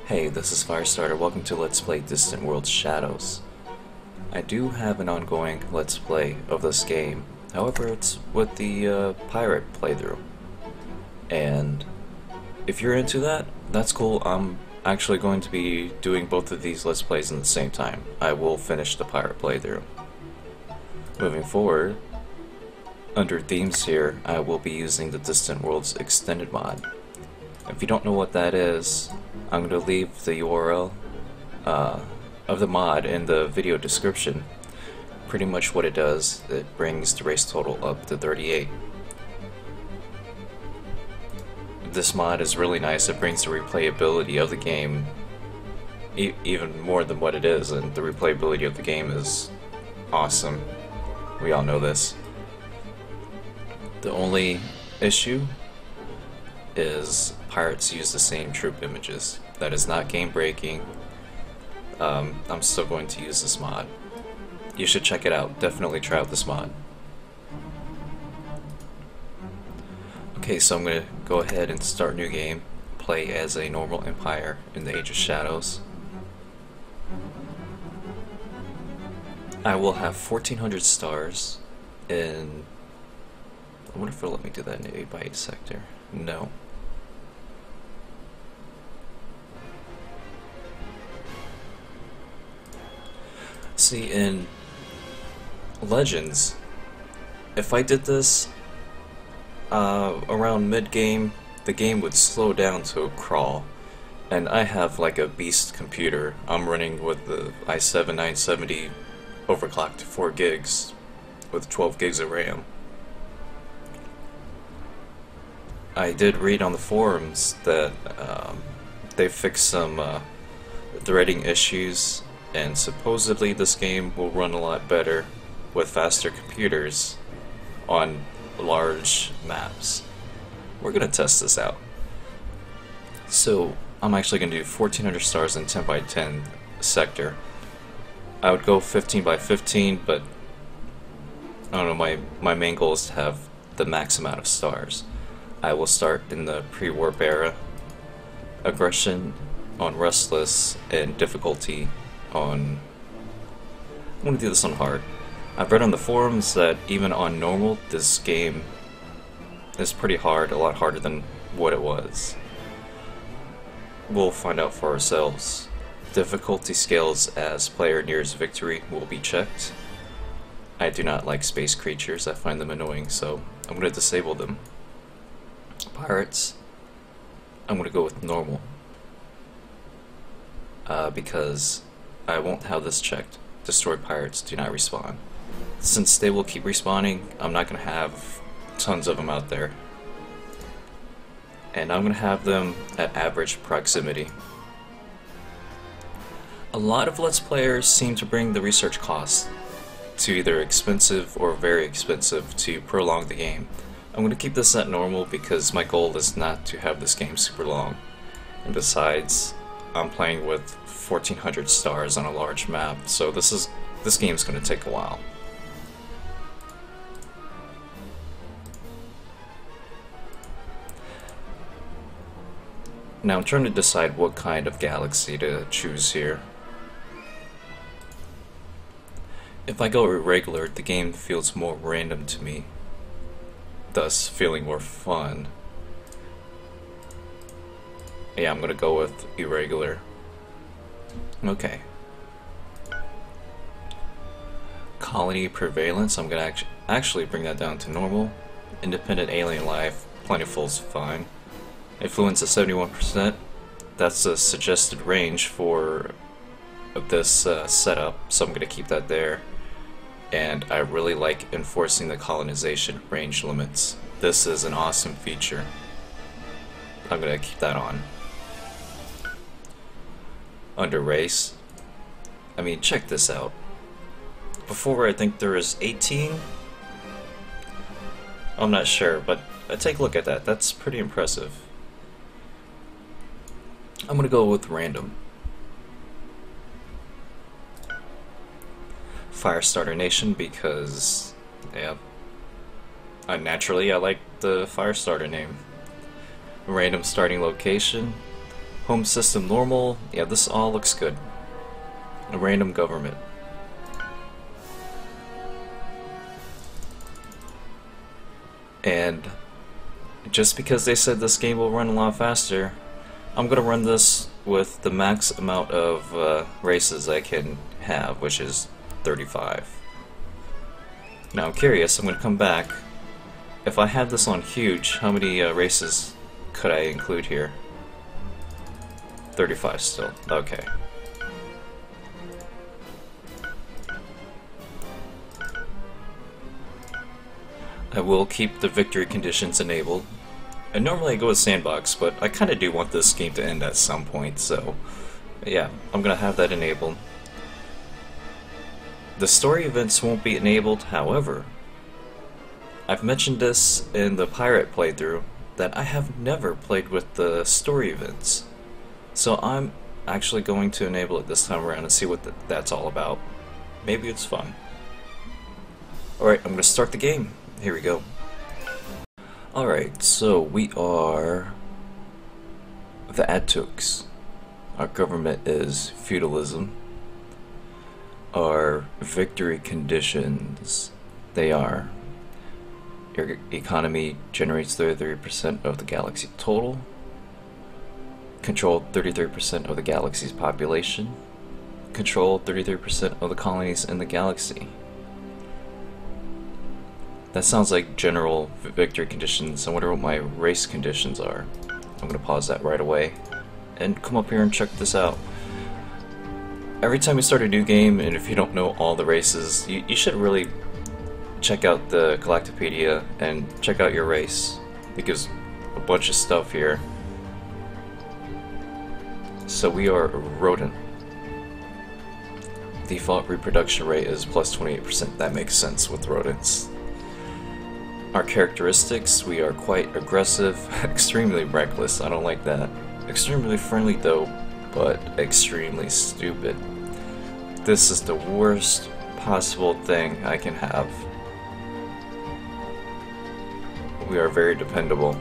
Hey, this is Firestarter. Welcome to Let's Play Distant World Shadows. I do have an ongoing Let's Play of this game. However, it's with the pirate playthrough. And if you're into that, that's cool. I'm actually going to be doing both of these Let's Plays at the same time. I will finish the pirate playthrough. Moving forward, under themes here, I will be using the Distant Worlds extended mod. If you don't know what that is, I'm going to leave the URL of the mod in the video description. Pretty much what it does, it brings the race total up to 38. This mod is really nice. It brings the replayability of the game even more than what it is, and the replayability of the game is awesome. We all know this. The only issue is pirates use the same troop images. That is not game breaking. I'm still going to use this mod. You should check it out. Definitely try out this mod. Okay, so I'm going to go ahead and start new game. Play as a normal empire in the Age of Shadows. I will have 1400 stars in... I wonder if it'll let me do that in the 8x8 sector. No. See, in Legends, if I did this around mid-game, the game would slow down to a crawl. And I have like a beast computer. I'm running with the i7-970 overclocked to 4 gigs with 12 gigs of RAM. I did read on the forums that they fixed some threading issues, and supposedly this game will run a lot better with faster computers on large maps. We're gonna test this out. So I'm actually gonna do 1400 stars in 10x10 sector. I would go 15x15, but I don't know, my main goal is to have the max amount of stars. I will start in the pre-warp era, aggression on restless, and difficulty on... I'm going to do this on hard. I've read on the forums that even on normal, this game is pretty hard, a lot harder than what it was. We'll find out for ourselves. Difficulty scales as player nears victory will be checked. I do not like space creatures, I find them annoying, so I'm going to disable them. Pirates, I'm going to go with normal. Because I won't have this checked. Destroyed pirates do not respawn. Since they will keep respawning, I'm not going to have tons of them out there. And I'm going to have them at average proximity. A lot of Let's Players seem to bring the research cost to either expensive or very expensive to prolong the game. I'm going to keep this at normal because my goal is not to have this game super long. And besides, I'm playing with 1400 stars on a large map, so this game's going to take a while. Now I'm trying to decide what kind of galaxy to choose here. If I go irregular, the game feels more random to me, thus feeling more fun. Yeah, I'm gonna go with irregular. Okay. Colony prevalence, I'm gonna actually bring that down to normal. Independent alien life, plentiful's fine. Influence is 71%. That's the suggested range for this setup, so I'm gonna keep that there. And I really like enforcing the colonization range limits. This is an awesome feature. I'm gonna keep that on. Under race, I mean, check this out. Before I think there was 18. I'm not sure, but take a look at that. That's pretty impressive. I'm gonna go with random. Firestarter Nation because, yeah, naturally I like the Firestarter name. Random starting location. Home system normal. Yeah, this all looks good. A random government. And just because they said this game will run a lot faster, I'm gonna run this with the max amount of races I can have, which is 35. Now I'm curious, I'm gonna come back. If I had this on huge, how many races could I include here? 35 still. Okay. I will keep the victory conditions enabled. And normally I go with sandbox, but I kind of do want this game to end at some point, so yeah, I'm gonna have that enabled. The story events won't be enabled, however, I've mentioned this in the pirate playthrough that I have never played with the story events. So I'm actually going to enable it this time around and see what that's all about. Maybe it's fun. Alright, I'm gonna start the game. Here we go. Alright, so we are the Atuks. Our government is feudalism. Our victory conditions, they are: your economy generates 33% of the galaxy total, control 33% of the galaxy's population, control 33% of the colonies in the galaxy. That sounds like general victory conditions. I wonder what my race conditions are. I'm gonna pause that right away and come up here and check this out. Every time you start a new game, and if you don't know all the races, you should really check out the Galactopedia and check out your race. It gives a bunch of stuff here. So we are a rodent. Default reproduction rate is plus 28%. That makes sense with rodents. Our characteristics, we are quite aggressive, extremely reckless, I don't like that. Extremely friendly though, but extremely stupid. This is the worst possible thing I can have. We are very dependable.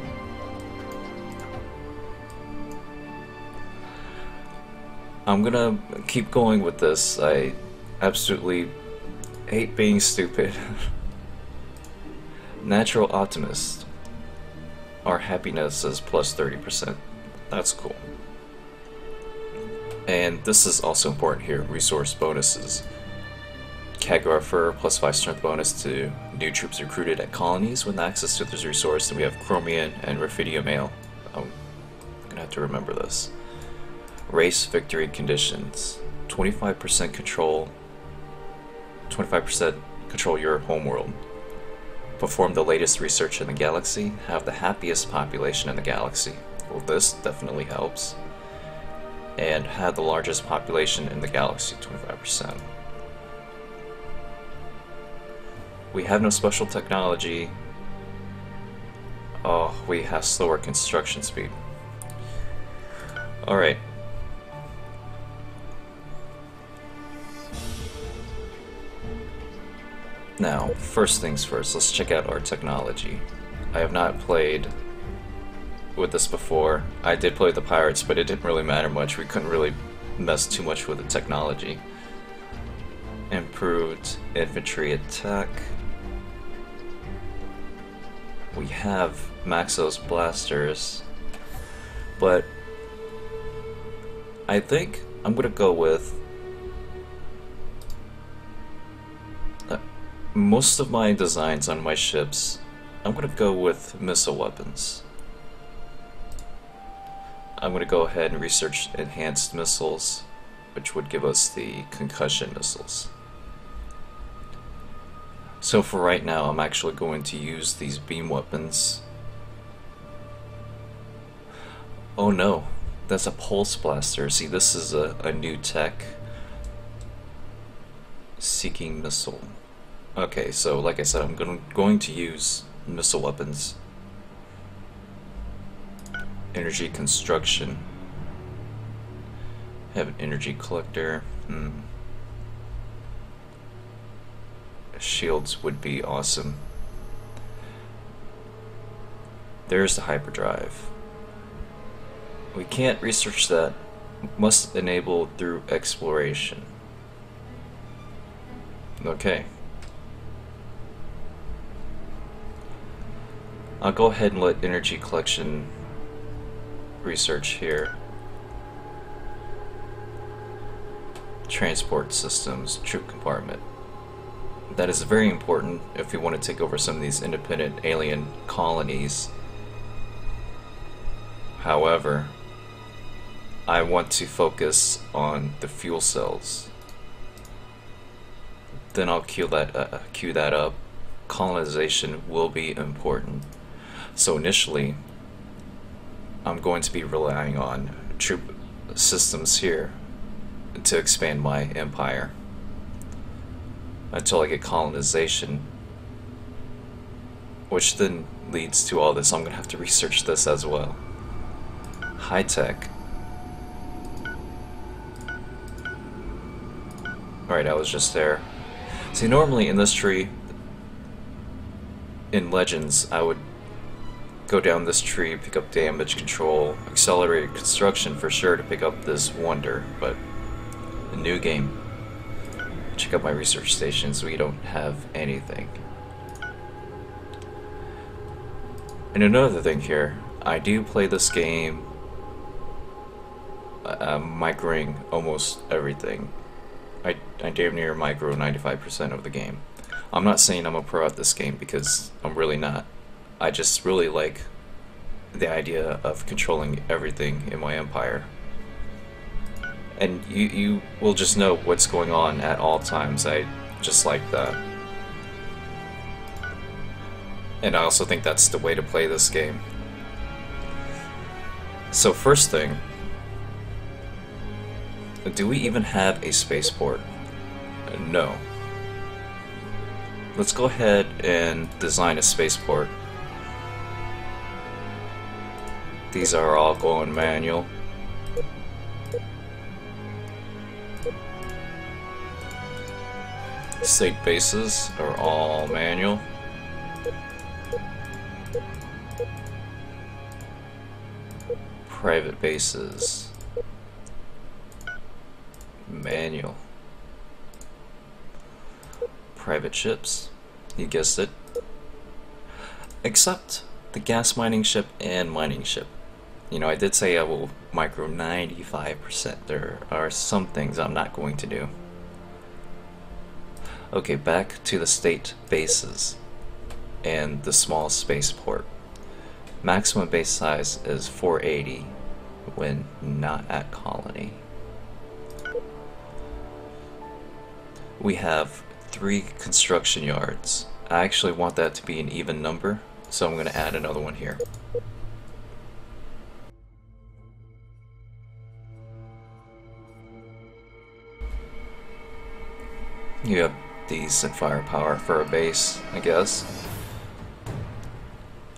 I'm gonna keep going with this. I absolutely hate being stupid. Natural optimist. Our happiness is plus 30%. That's cool. And this is also important here, resource bonuses. Kaggrapher plus 5 strength bonus to new troops recruited at colonies with access to this resource. And we have Chromium and Raphidium Ale. I'm gonna have to remember this. Race victory conditions. 25% control. 25% control your homeworld. Perform the latest research in the galaxy. Have the happiest population in the galaxy. Well, this definitely helps. And have the largest population in the galaxy, 25%. We have no special technology. Oh, we have slower construction speed. Alright. Now, first things first, let's check out our technology. I have not played with this before. I did play with the pirates, but it didn't really matter much. We couldn't really mess too much with the technology. Improved infantry attack. We have Maxos blasters, but I think I'm gonna go with most of my designs on my ships. I'm gonna go with missile weapons. I'm gonna go ahead and research enhanced missiles, which would give us the concussion missiles. So for right now, I'm actually going to use these beam weapons. Oh no, that's a pulse blaster. See, this is a new tech. Seeking missile. Okay, so like I said, I'm going to use missile weapons. Energy construction. Have an energy collector. Shields would be awesome. There's the hyperdrive. We can't research that. Must enable through exploration. Okay. I'll go ahead and let energy collection research here. Transport systems, troop compartment. That is very important if we want to take over some of these independent alien colonies. However, I want to focus on the fuel cells. Then I'll queue that up. Colonization will be important. So initially, I'm going to be relying on troop systems here to expand my empire until I get colonization, which then leads to all this. I'm going to have to research this as well. High tech. Alright, I was just there. See, normally in this tree, in Legends, I would go down this tree, pick up damage control, accelerated construction for sure to pick up this wonder, but a new game. Check out my research stations, we don't have anything. And another thing here, I do play this game microing almost everything. I damn near micro 95% of the game. I'm not saying I'm a pro at this game because I'm really not. I just really like the idea of controlling everything in my empire. And you will just know what's going on at all times. I just like that. And I also think that's the way to play this game. So first thing, do we even have a spaceport? No. Let's go ahead and design a spaceport. These are all going manual. State bases are all manual. Private bases, manual. Private ships, you guessed it. Except the gas mining ship and mining ship. You know, I did say I will micro 95%. There are some things I'm not going to do. Okay, back to the state bases and the small spaceport. Maximum base size is 480 when not at colony. We have 3 construction yards. I actually want that to be an even number, so I'm going to add another one here. You have decent firepower for a base, I guess.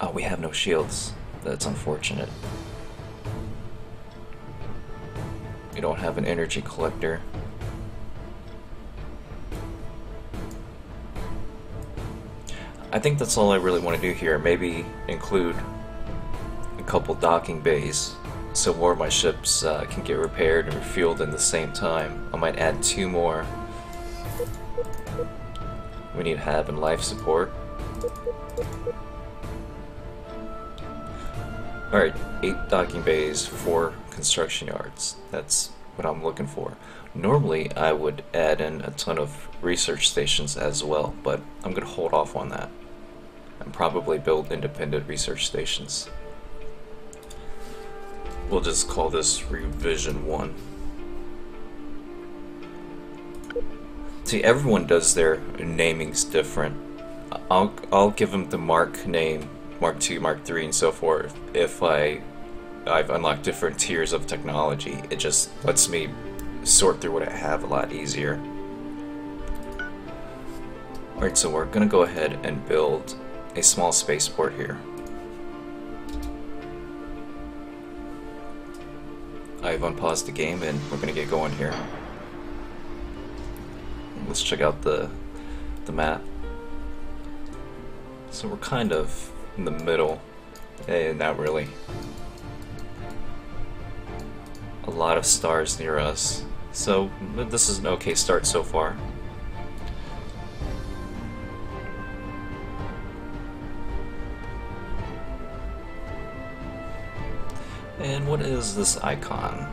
Oh, we have no shields. That's unfortunate. We don't have an energy collector. I think that's all I really want to do here. Maybe include a couple docking bays so more of my ships can get repaired and refueled in the same time. I might add 2 more. We need HAB and life support. Alright, 8 docking bays, 4 construction yards. That's what I'm looking for. Normally I would add in a ton of research stations as well, but I'm going to hold off on that and probably build independent research stations. We'll just call this revision 1. See, everyone does their namings different. I'll give them the Mark name, Mark 2, Mark 3, and so forth if I've unlocked different tiers of technology. It just lets me sort through what I have a lot easier. Alright, so we're gonna go ahead and build a small spaceport here. I've unpaused the game and we're gonna get going here. Let's check out the map. So we're kind of in the middle. Not really. lot of stars near us, so this is an okay start so far. And what is this icon?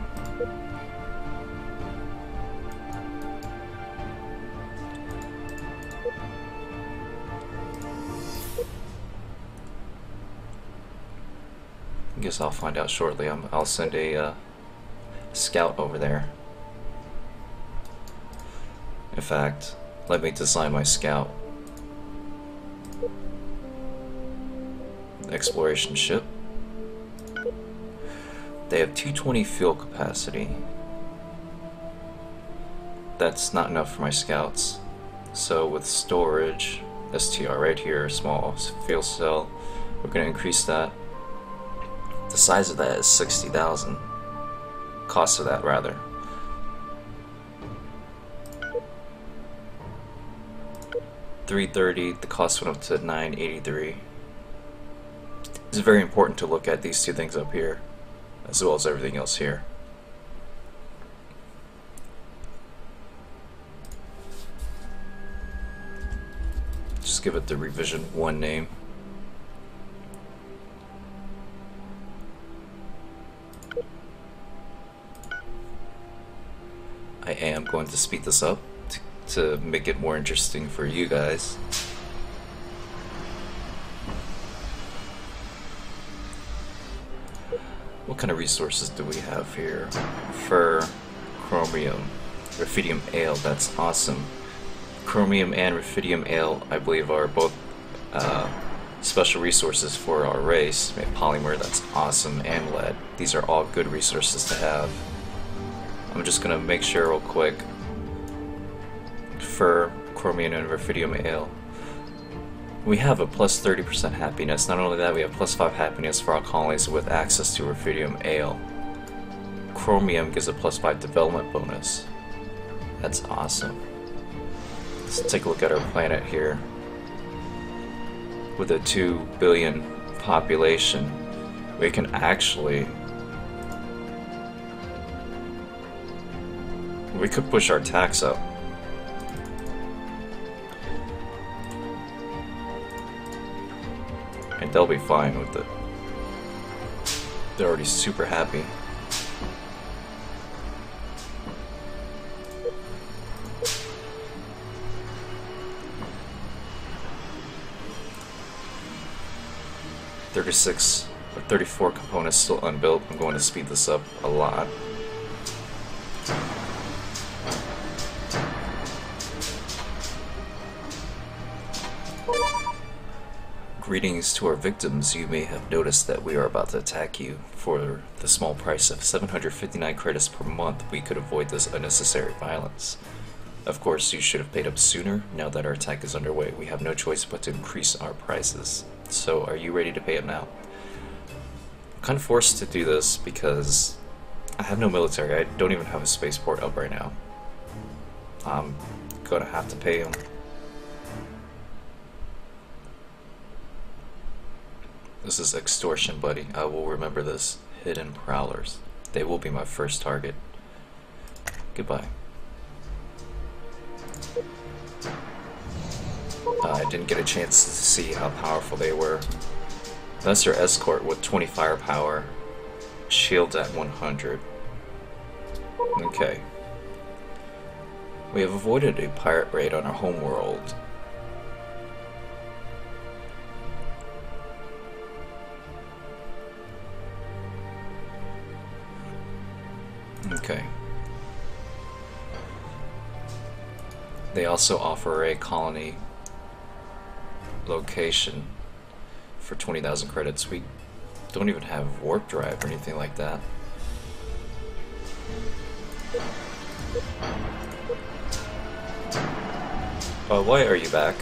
I guess I'll find out shortly. I'll send a scout over there. In fact, let me design my scout. Exploration ship. They have 220 fuel capacity. That's not enough for my scouts. So with storage, STR right here, small fuel cell, we're going to increase that. The size of that is 60,000. Cost of that, rather. $330. The cost went up to $983. It's very important to look at these two things up here, as well as everything else here. Just give it the revision 1 name. I am going to speed this up to make it more interesting for you guys. What kind of resources do we have here? Fur, chromium, rufidium ale, that's awesome. Chromium and rufidium ale, I believe, are both special resources for our race. We have polymer, that's awesome, and lead. These are all good resources to have. I'm just gonna make sure real quick. Fur, chromium, and rufidium ale. We have a plus 30% happiness. Not only that, we have plus 5 happiness for our colonies with access to rufidium ale. Chromium gives a plus 5 development bonus. That's awesome. Let's take a look at our planet here. With a 2 billion population, we can actually... we could push our tax up. And they'll be fine with it. They're already super happy. (36 or 34 components still unbuilt. I'm going to speed this up a lot. Greetings to our victims. You may have noticed that we are about to attack you. For the small price of 759 credits per month, we could avoid this unnecessary violence. Of course, you should have paid up sooner. Now that our attack is underway, we have no choice but to increase our prices. So, are you ready to pay up now? I'm kind of forced to do this because I have no military. I don't even have a spaceport up right now. I'm gonna have to pay them. This is extortion, buddy. I will remember this. Hidden prowlers. They will be my first target. Goodbye. I didn't get a chance to see how powerful they were. That's their escort with 20 firepower. Shields at 100. Okay. We have avoided a pirate raid on our homeworld. Okay. They also offer a colony location for 20,000 credits. We don't even have warp drive or anything like that. Why are you back?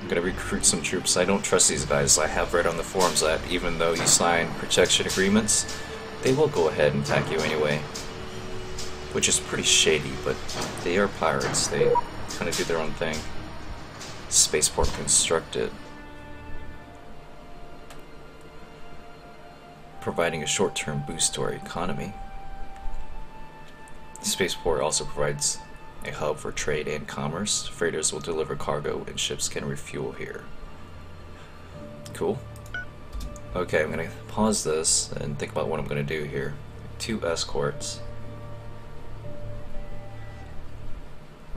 I'm gonna recruit some troops. I don't trust these guys. I have read on the forums that even though you sign protection agreements, they will go ahead and attack you anyway. which is pretty shady, but they are pirates. They kind of do their own thing. Spaceport constructed, providing a short-term boost to our economy. Spaceport also provides a hub for trade and commerce. Freighters will deliver cargo and ships can refuel here. Cool. Okay, I'm gonna pause this and think about what I'm gonna do here. 2 escorts.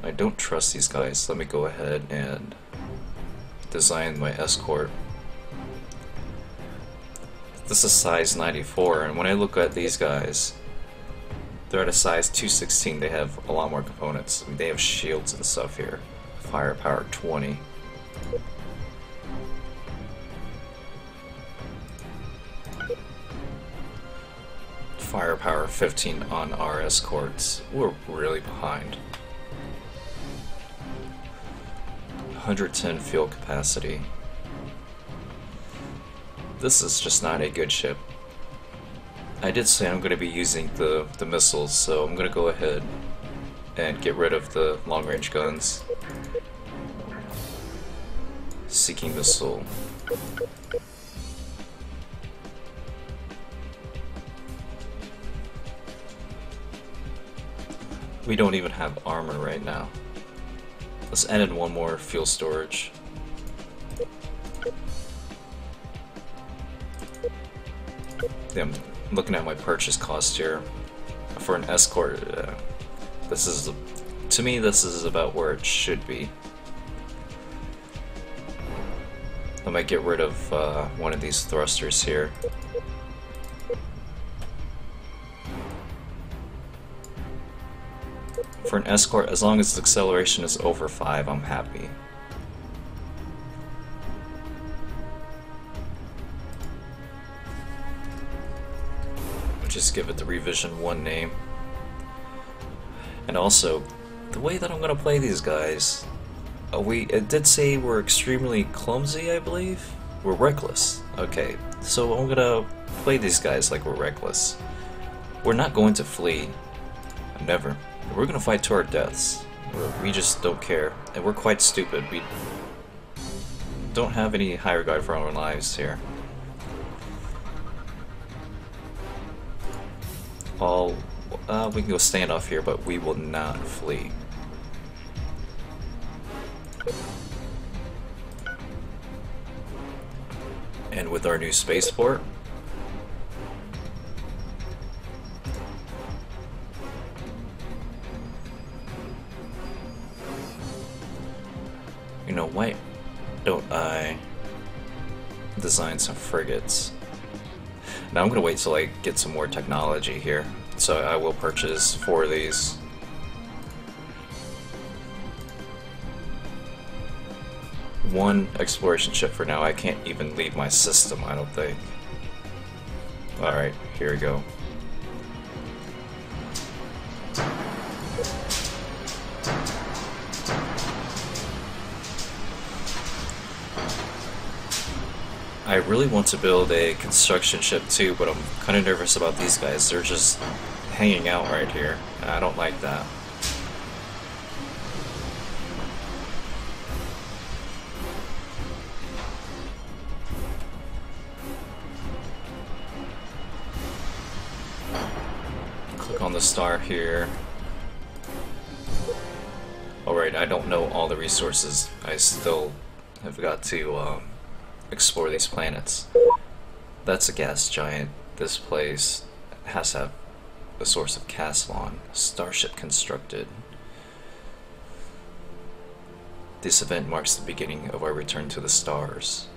I don't trust these guys. Let me go ahead and design my escort. This is size 94, and when I look at these guys, they're at a size 216. They have a lot more components. I mean, they have shields and stuff here. Firepower 20. Firepower 15 on our escorts. We're really behind. 110 fuel capacity. This is just not a good ship. I did say I'm going to be using the missiles, so I'm going to go ahead and get rid of the long-range guns. Seeking missile. We don't even have armor right now. Let's add in 1 more fuel storage. Yeah, I'm looking at my purchase cost here for an escort. This is, to me, this is about where it should be. I might get rid of one of these thrusters here. For an escort, as long as the acceleration is over 5, I'm happy. Just give it the Revision 1 name. And also, the way that I'm gonna play these guys, it did say we're extremely clumsy, I believe? We're reckless. Okay, so I'm gonna play these guys like we're reckless. We're not going to flee. Never. We're gonna fight to our deaths. We just don't care. And we're quite stupid. We don't have any high regard for our own lives here. We can go stand off here, but we will not flee. And with our new spaceport, you know, why don't I design some frigates? Now I'm gonna wait till I get some more technology here. So I will purchase 4 of these. One exploration ship for now. I can't even leave my system, I don't think. Alright, here we go. I really want to build a construction ship too, but I'm kind of nervous about these guys. They're just hanging out right here, and I don't like that. Click on the star here. Alright, I don't know all the resources. I still have got to explore these planets. That's a gas giant. This place has to have a source of Caslon. Starship constructed. This event marks the beginning of our return to the stars.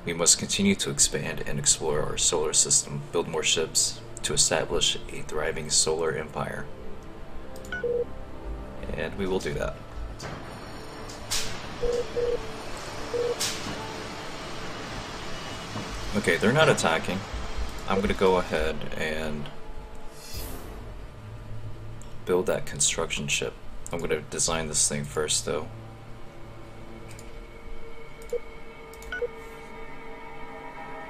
We must continue to expand and explore our solar system, build more ships to establish a thriving solar empire. And we will do that. Okay, they're not attacking. I'm gonna go ahead and build that construction ship. I'm gonna design this thing first though.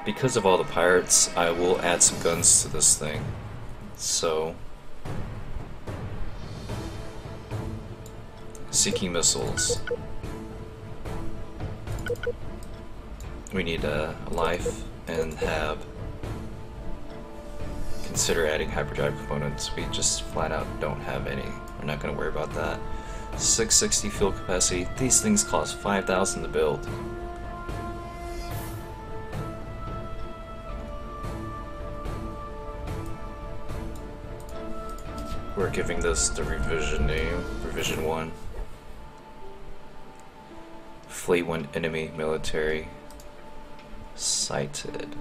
Because of all the pirates, I will add some guns to this thing. So Seeking missiles. We need a life and hab. Consider adding hyperdrive components. We just flat out don't have any. We're not going to worry about that. 660 fuel capacity. These things cost 5,000 to build. We're giving this the revision name, revision 1. Fleet 1 enemy military sighted.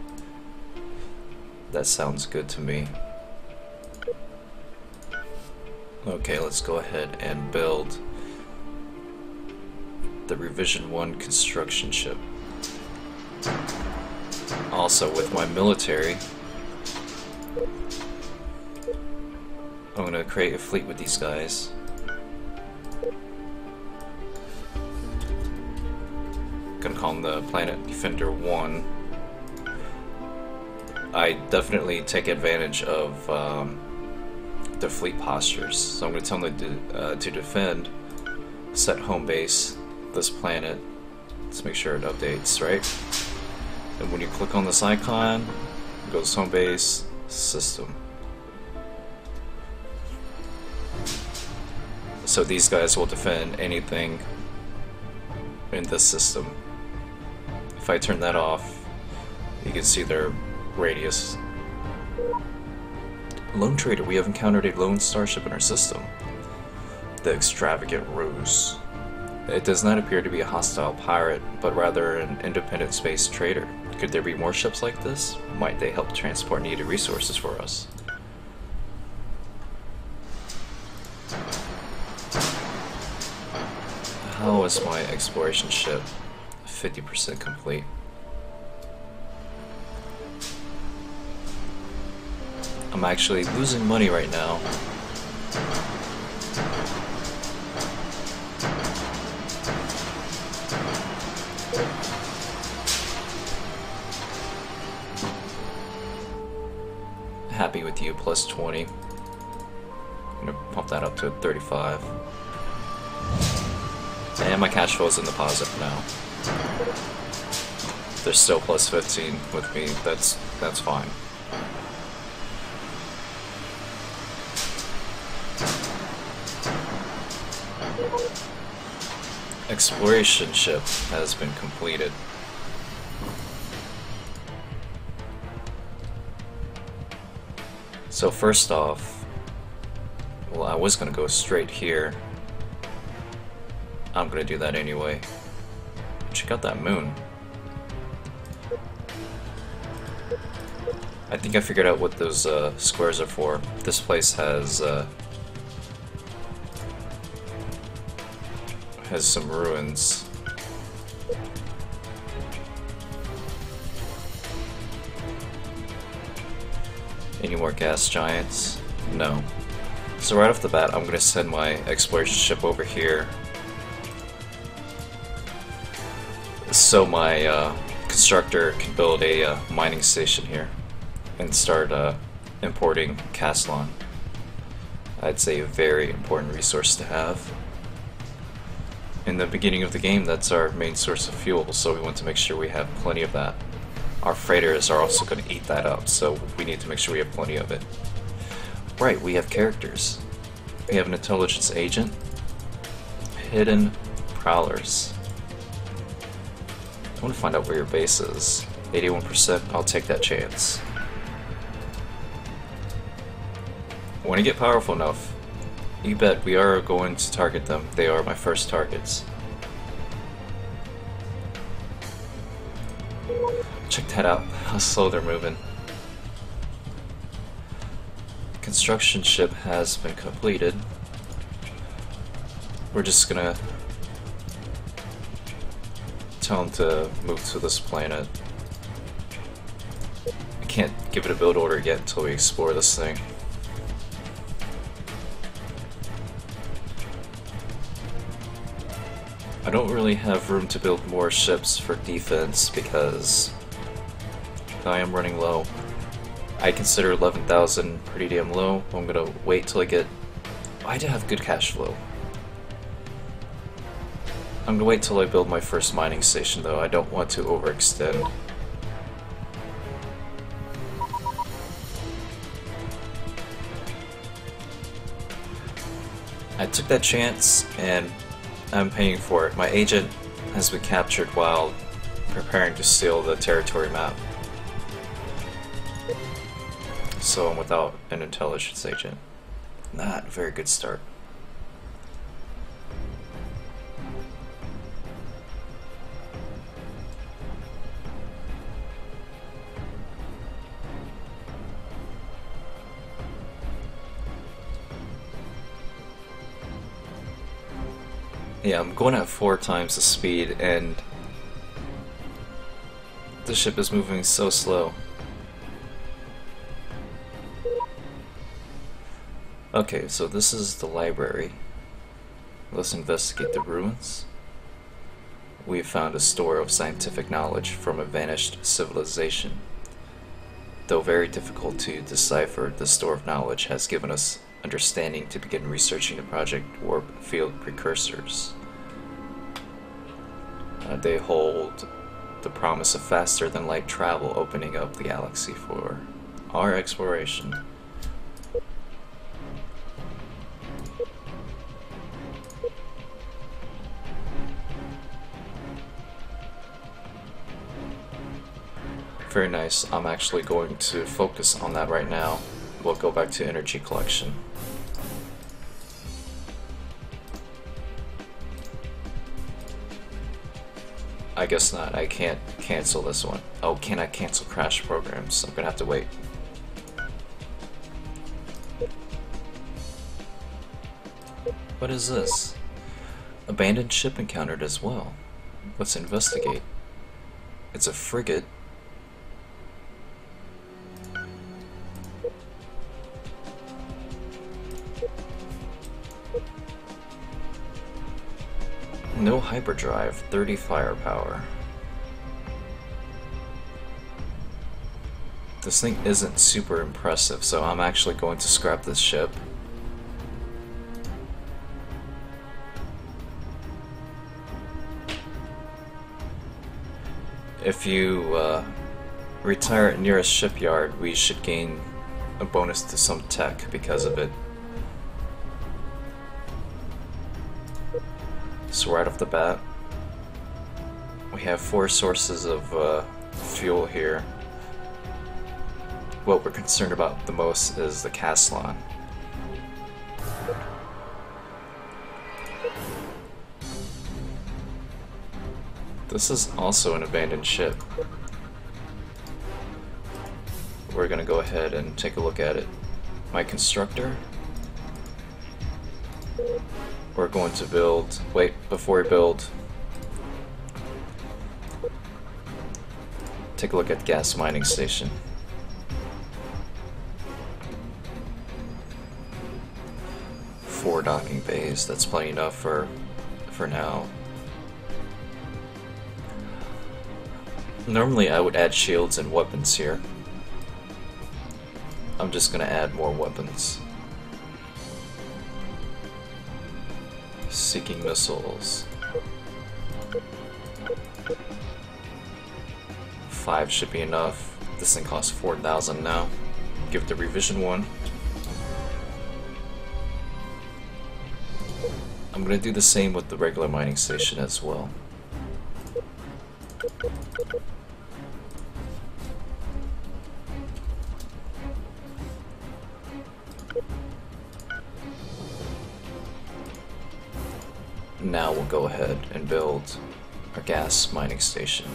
That sounds good to me. Okay, let's go ahead and build the revision 1 construction ship. Also, with my military, I'm gonna create a fleet with these guys. Gonna call them the Planet Defender 1. I definitely take advantage of their fleet postures, so I'm gonna tell them to defend, set home base, this planet. Let's make sure it updates, right? And when you click on this icon, it goes home base, system. So these guys will defend anything in this system. If I turn that off, you can see their radius. Lone Trader, we have encountered a lone starship in our system. The extravagant ruse. It does not appear to be a hostile pirate, but rather an independent space trader. Could there be more ships like this? Might they help transport needed resources for us? How is my exploration ship 50% complete? I'm actually losing money right now. Happy with you, plus 20. I'm gonna pump that up to 35. And my cash flow is in the positive now. They're still plus 15 with me. That's fine. Exploration ship has been completed. So first off, well, I was gonna go straight here. I'm gonna do that anyway. Check out that moon. I think I figured out what those squares are for. This place has some ruins. Any more gas giants? No. So right off the bat, I'm gonna send my exploration ship over here, so my constructor can build a mining station here and start importing Caslon. I'd say a very important resource to have. In the beginning of the game, that's our main source of fuel, so we want to make sure we have plenty of that. Our freighters are also going to eat that up, so we need to make sure we have plenty of it. Right, we have characters. We have an intelligence agent, hidden prowlers. I want to find out where your base is. 81%, I'll take that chance. When I get powerful enough, you bet we are going to target them. They are my first targets. Check that out, how slow they're moving. Construction ship has been completed. We're just gonna tell them to move to this planet. I can't give it a build order yet until we explore this thing. I don't really have room to build more ships for defense because I am running low. I consider 11,000 pretty damn low. I'm gonna wait till I get... I do have good cash flow. I'm gonna wait till I build my first mining station though, I don't want to overextend. I took that chance and I'm paying for it. My agent has been captured while preparing to steal the territory map. So I'm without an intelligence agent. Not a very good start. Yeah, I'm going at 4 times the speed and the ship is moving so slow. Okay, so this is the library. Let's investigate the ruins. We have found a store of scientific knowledge from a vanished civilization. Though very difficult to decipher, the store of knowledge has given us understanding to begin researching the Project Warp field precursors. They hold the promise of faster than light travel, opening up the galaxy for our exploration. Very nice. I'm actually going to focus on that right now. We'll go back to energy collection. I guess not. I can't cancel this one. Oh, can I cancel crash programs? I'm gonna have to wait. What is this? Abandoned ship encountered as well. Let's investigate. It's a frigate. No hyperdrive, 30 firepower. This thing isn't super impressive, so I'm actually going to scrap this ship. If you retire at nearest shipyard, we should gain a bonus to some tech because of it. So right off the bat, we have 4 sources of fuel here. What we're concerned about the most is the Castellan. This is also an abandoned ship. We're gonna go ahead and take a look at it. My constructor. We're going to build. Wait, before we build, take a look at the gas mining station. Four docking bays. That's plenty enough for now. Normally I would add shields and weapons here. I'm just gonna add more weapons. Seeking missiles. 5 should be enough. This thing costs 4,000 now. Give it the revision 1. I'm gonna do the same with the regular mining station as well. Now we'll go ahead and build our gas mining station.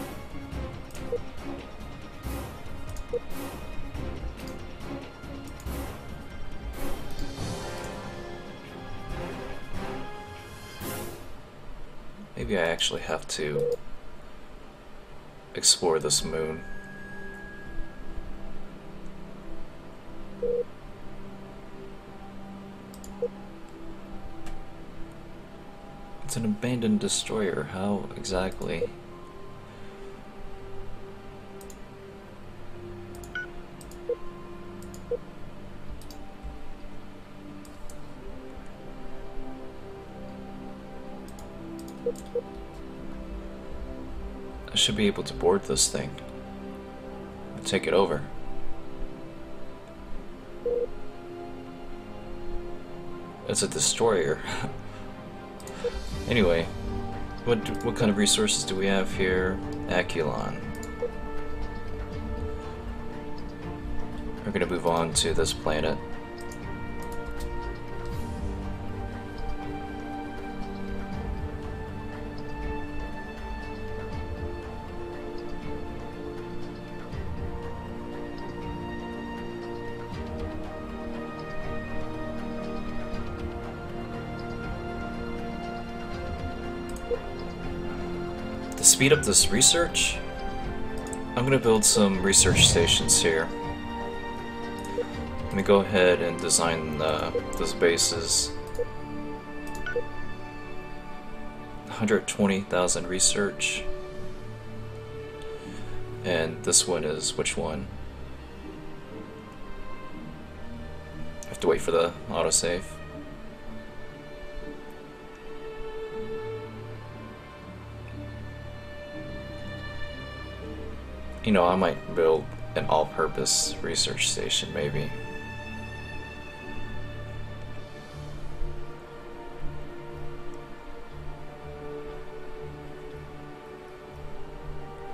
Maybe I actually have to explore this moon. It's an abandoned destroyer. How exactly? I should be able to board this thing and take it over. It's a destroyer. Anyway, what kind of resources do we have here? Aculon. We're gonna move on to this planet. To speed up this research, I'm gonna build some research stations here. Let me go ahead and design those bases. 120,000 research. And this one is which one? I have to wait for the autosave. You know, I might build an all-purpose research station, maybe.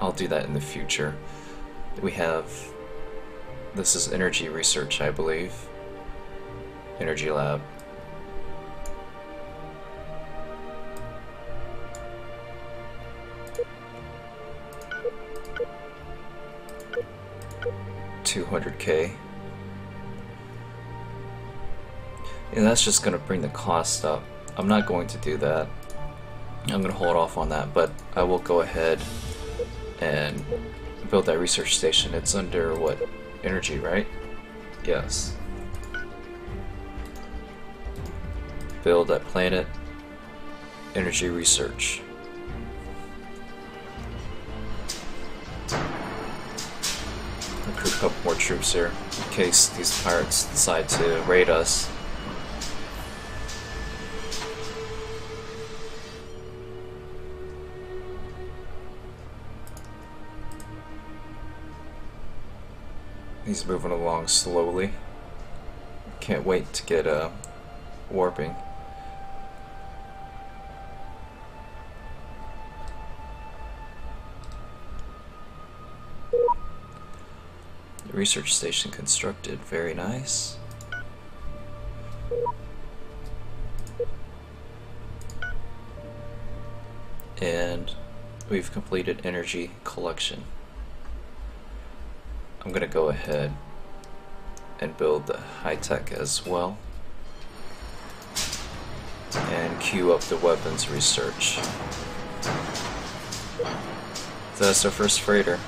I'll do that in the future. We have... This is energy research, I believe. Energy lab. $200K. And that's just going to bring the cost up. I'm not going to do that. I'm going to hold off on that, but I will go ahead and build that research station. It's under what? Energy, right? Yes. Build that planet. Energy research. Recruit a couple more troops here in case these pirates decide to raid us. He's moving along slowly. Can't wait to get warping. The research station constructed, very nice. And we've completed energy collection. I'm gonna go ahead and build the high-tech as well and queue up the weapons research. So that's our first freighter.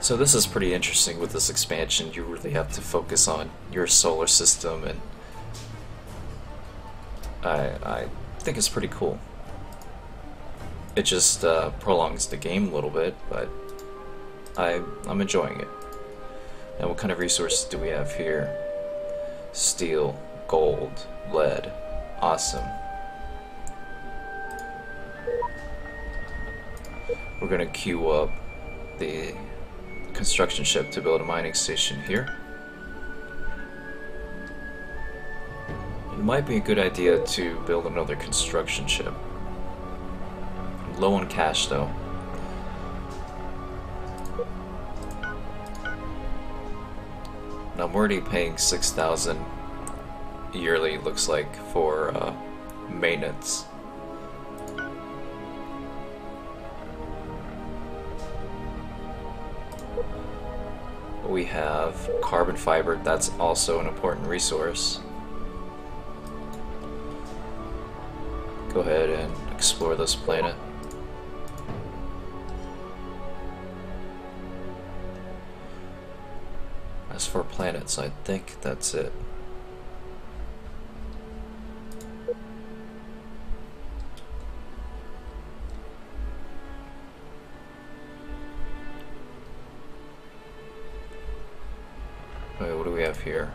So this is pretty interesting with this expansion. You really have to focus on your solar system, and I think it's pretty cool. It just prolongs the game a little bit, but I'm enjoying it. Now what kind of resources do we have here? Steel, gold, lead. Awesome. We're gonna queue up the construction ship to build a mining station here. It might be a good idea to build another construction ship. I'm low on cash though. And I'm already paying 6,000 yearly, looks like, for maintenance. We have carbon fiber, that's also an important resource. Go ahead and explore this planet. As for planets, I think that's it. have here?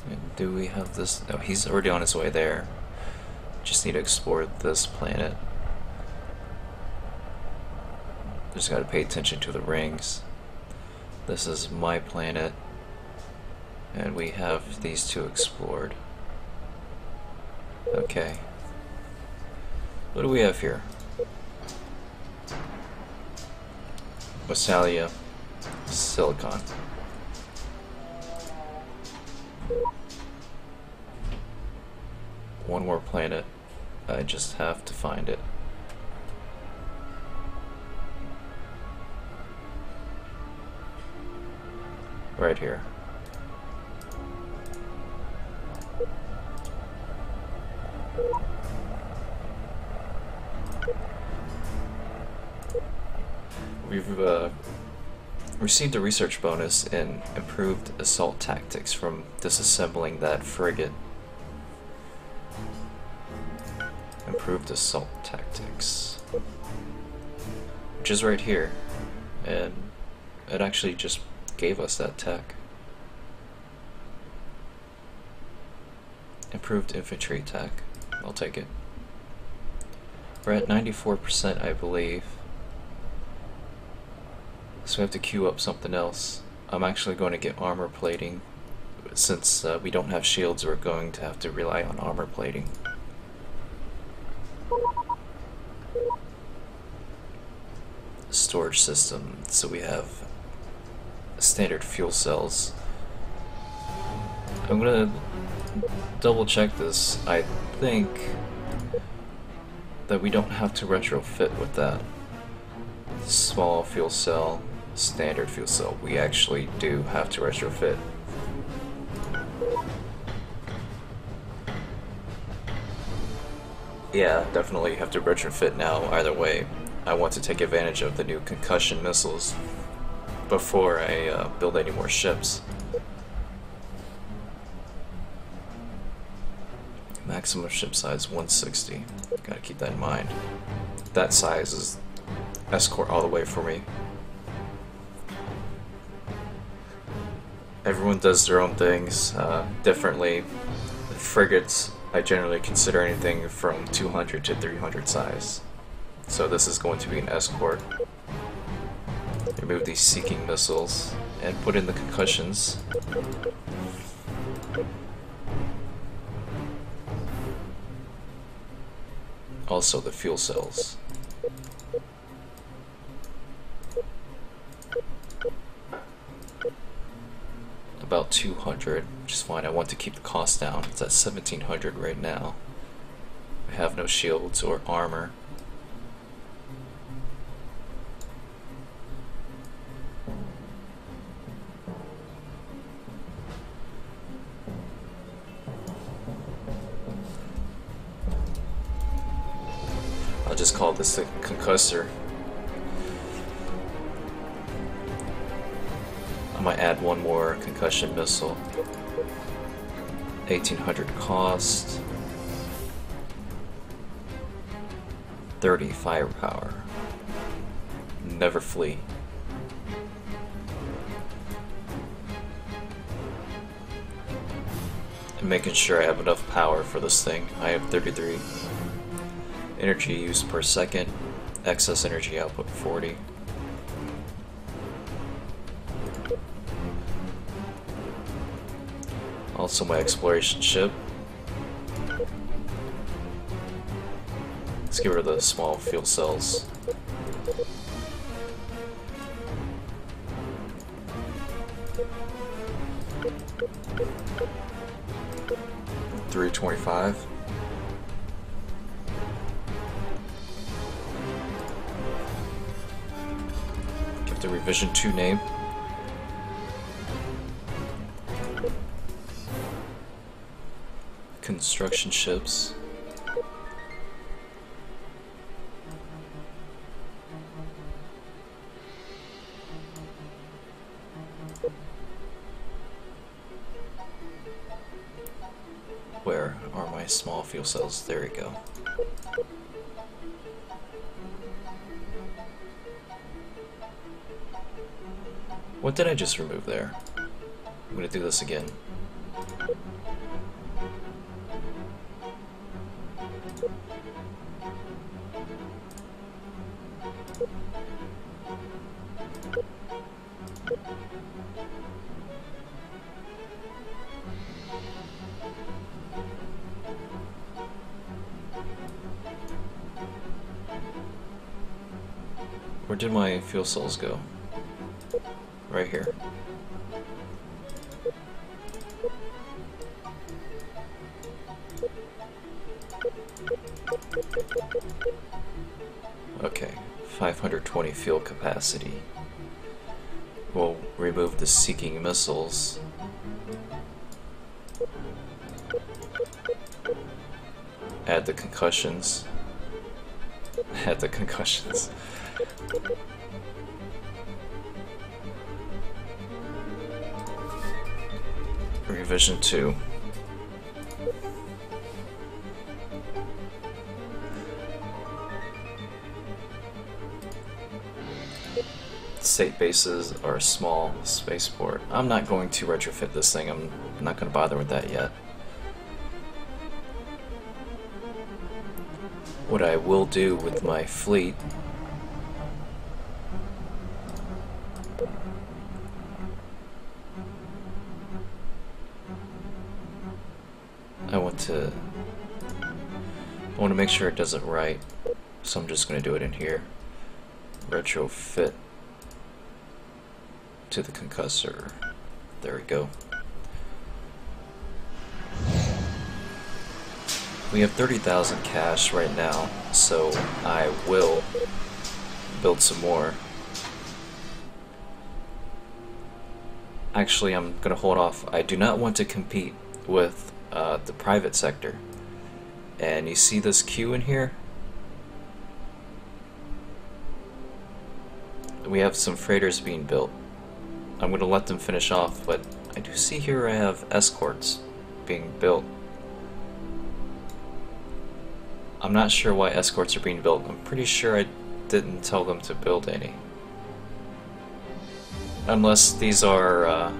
And do we have this? No, he's already on his way there. Just need to explore this planet. Just gotta pay attention to the rings. This is my planet, and we have these two explored. Okay. What do we have here? Massalia, Silicon. One more planet. I just have to find it. Right here. We've received a research bonus in improved assault tactics from disassembling that frigate. Improved assault tactics. Which is right here. And it actually just gave us that tech. Improved infantry tech. I'll take it. We're at 94%, I believe. So we have to queue up something else. I'm actually going to get armor plating. Since we don't have shields, we're going to have to rely on armor plating. Storage system. So we have standard fuel cells. I'm gonna double check this. I think that we don't have to retrofit with that. Small fuel cell, standard fuel cell. We actually do have to retrofit. Yeah, definitely have to retrofit now. Either way, I want to take advantage of the new concussion missiles before I build any more ships. Maximum ship size 160. Gotta keep that in mind. That size is escort all the way for me. Everyone does their own things differently. Frigates, I generally consider anything from 200 to 300 size. So this is going to be an escort. Remove these seeking missiles and put in the concussions. Also the fuel cells. About 200, which is fine. I want to keep the cost down. It's at 1700 right now. I have no shields or armor. I'll just call this a concussor. I might add one more concussion missile. 1800 cost. 30 firepower. Never flee. And making sure I have enough power for this thing. I have 33. Energy use per second. Excess energy output 40. Also my exploration ship. Let's get rid of the small fuel cells. $325. Give the revision 2 name. Construction ships. my small fuel cells? There we go. What did I just remove there? I'm gonna do this again. Where did my fuel cells go? Right here. Okay, 520 fuel capacity. We'll remove the seeking missiles. Add the concussions. Add the concussions. Revision 2. State bases are small spaceport. I'm not going to retrofit this thing. I'm not going to bother with that yet. What I will do with my fleet I want to make sure it does it right, so I'm just going to do it in here. Retrofit to the concussor. There we go. We have 30,000 cash right now, so I will build some more. Actually, I'm going to hold off. I do not want to compete with the private sector. And you see this queue in here? We have some freighters being built. I'm going to let them finish off, but I do see here I have escorts being built. I'm not sure why escorts are being built. I'm pretty sure I didn't tell them to build any. Unless these are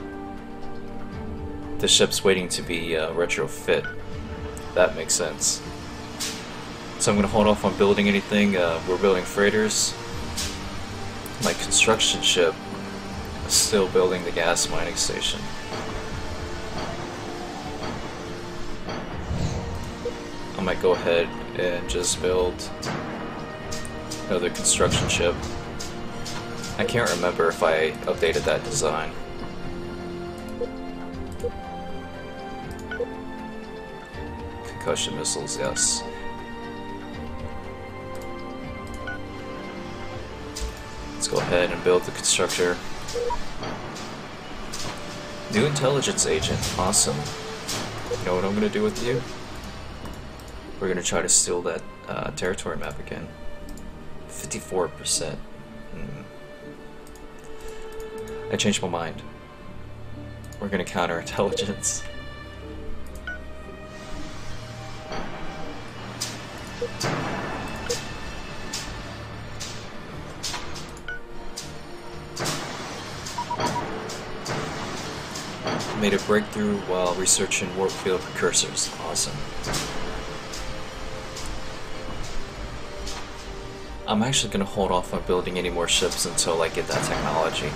the ships waiting to be retrofit. That makes sense. So I'm going to hold off on building anything. We're building freighters. My construction ship is still building the gas mining station. I might go ahead and just build another construction ship. I can't remember if I updated that design. Concussion missiles, yes. Let's go ahead and build the constructor. New intelligence agent, awesome. You know what I'm gonna do with you? We're gonna try to steal that territory map again. 54%. I changed my mind. We're gonna counter intelligence. Made a breakthrough while researching warp field precursors. Awesome. I'm actually going to hold off on building any more ships until I get that technology.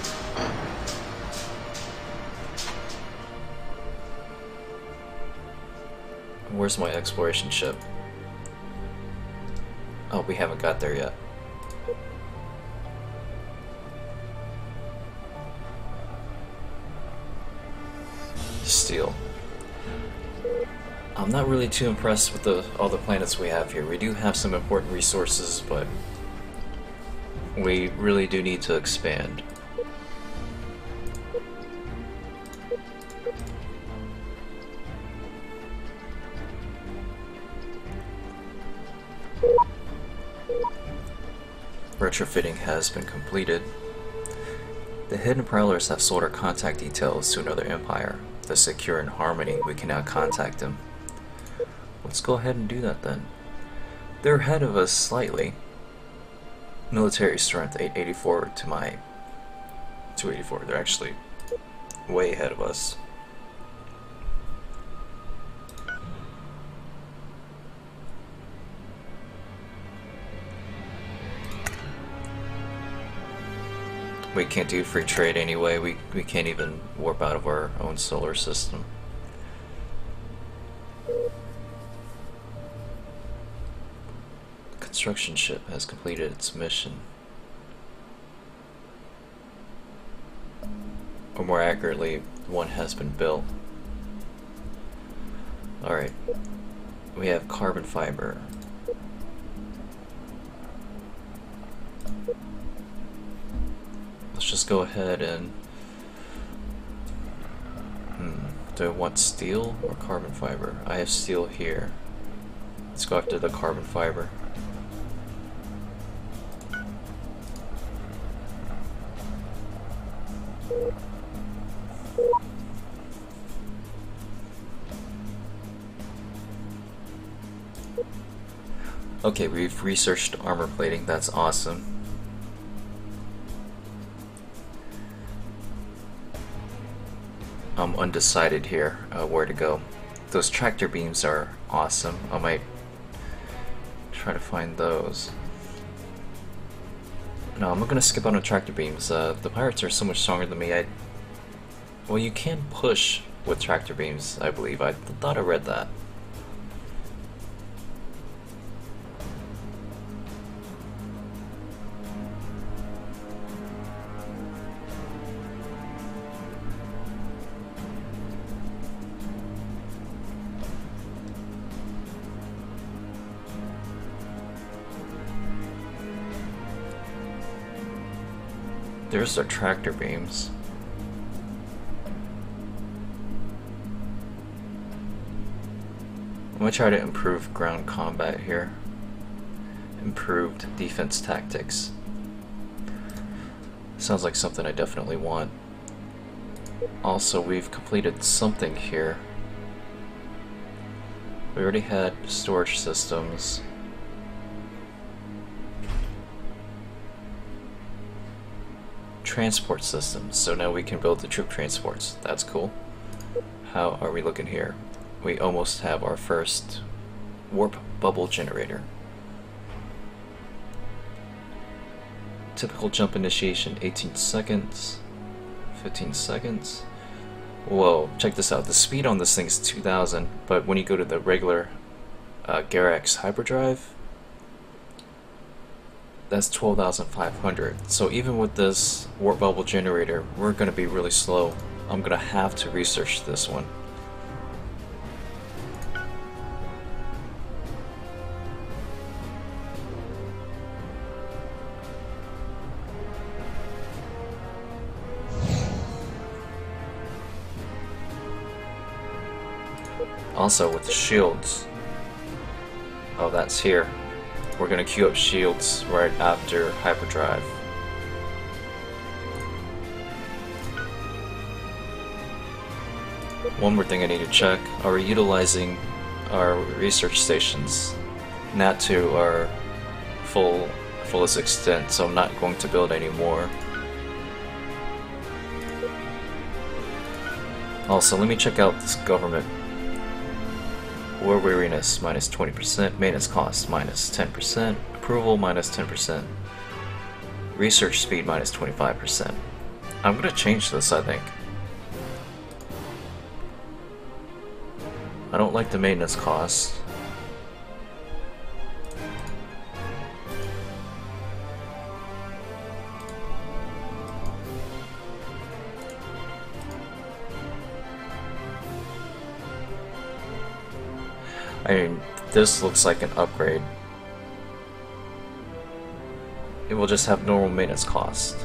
Where's my exploration ship? Oh, we haven't got there yet. Steel. I'm not really too impressed with all the planets we have here. We do have some important resources, but we really do need to expand. Retrofitting has been completed. The hidden prowlers have sold our contact details to another empire. The secure in Harmony, we can now contact them. let's go ahead and do that then. They're ahead of us slightly. Military strength 884 to my 284. They're actually way ahead of us. We can't do free trade anyway. We can't even warp out of our own solar system. Construction ship has completed its mission. Or more accurately, one has been built. Alright. We have carbon fiber. Let's just go ahead and... do I want steel or carbon fiber? I have steel here. Let's go after the carbon fiber. Okay, we've researched armor plating. That's awesome. I'm undecided here where to go. Those tractor beams are awesome. I might try to find those. No, I'm gonna skip on the tractor beams. The pirates are so much stronger than me. Well, you can push with tractor beams, I believe. I thought I read that. There's our tractor beams. I'm gonna try to improve ground combat here. Improved defense tactics. Sounds like something I definitely want. Also, we've completed something here. We already had storage systems. Transport systems, so now we can build the troop transports. That's cool. How are we looking here? We almost have our first warp bubble generator. Typical jump initiation 18 seconds, 15 seconds. Whoa, check this out. The speed on this thing is 2000, but when you go to the regular Garax hyperdrive, that's 12,500. So even with this warp bubble generator, we're going to be really slow. I'm going to have to research this one. Also with the shields. Oh, that's here. We're gonna queue up shields right after hyperdrive. One more thing I need to check. Are we utilizing our research stations? Not to our fullest extent, so I'm not going to build any more. Also, let me check out this government. War weariness minus 20%, maintenance cost minus 10%, approval minus 10%, research speed minus 25%. I'm gonna change this, I think. I don't like the maintenance cost. I mean, this looks like an upgrade. It will just have normal maintenance cost.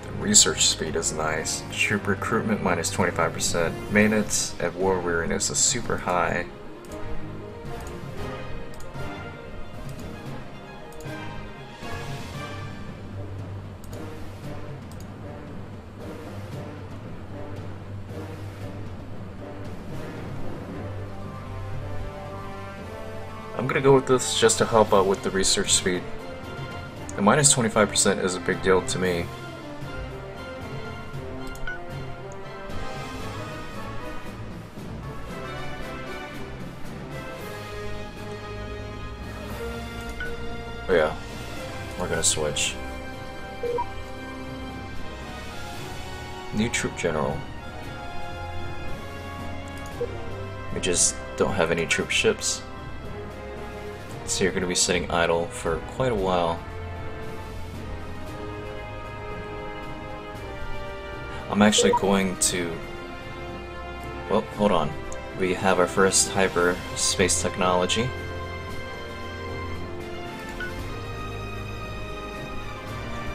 The research speed is nice. Troop recruitment minus 25%. Maintenance at war weariness is super high. I'm gonna go with this just to help out with the research speed. The minus 25% is a big deal to me. Oh yeah, we're gonna switch. New troop general. We just don't have any troop ships. So you're gonna be sitting idle for quite a while. I'm actually going to... Well, hold on. We have our first hyperspace technology.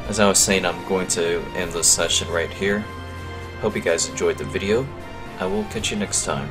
As I was saying, I'm going to end this session right here. Hope you guys enjoyed the video. I will catch you next time.